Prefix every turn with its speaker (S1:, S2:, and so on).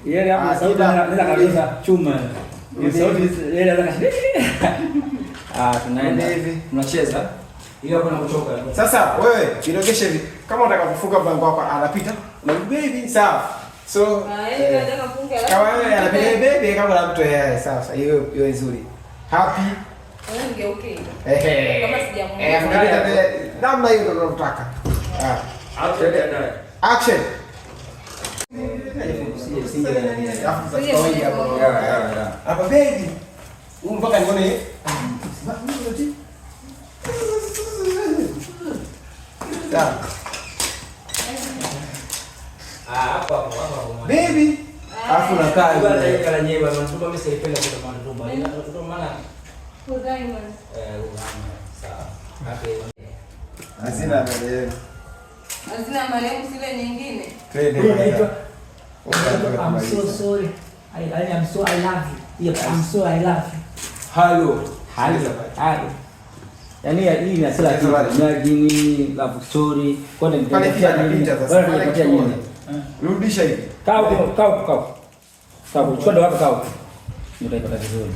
S1: Yeye hapo sauti ndio kabisa chuma. Ni sauti yeye anataka. Tunaenda hivi. Tunacheza. Hiyo hapo nakuchoka.
S2: Sasa wewe inaonyesha hivi kama unataka kufunga mlango wako anapita na baby sawa. So
S3: yeye anataka kufunga alafu
S2: kama wewe anapiga baby kama la mtu yeye sawa. Hiyo nzuri. Happy.
S3: Okay.
S2: Kama
S3: sijamuona.
S2: Namna hiyo ndio tunataka. Action. Apa baby? Mpaka nione.
S1: Hapa
S2: baby. Alafu nakaa
S1: hivi kala nyewe mtu mimi siipenda kwa maana ndio maana sawa.
S2: Hazina mbele.
S3: Hazina marehemu zile nyingine.
S4: I'm so sorry. I love you. Yep, I'm so I love you.
S1: Hello. Yaani hii ni asili ya jini love story. Kwa nini
S2: nitapatia nini? Rudisha hivi.
S1: Kaa. Chukua ndo hapo kaa. Ndio itaipata vizuri.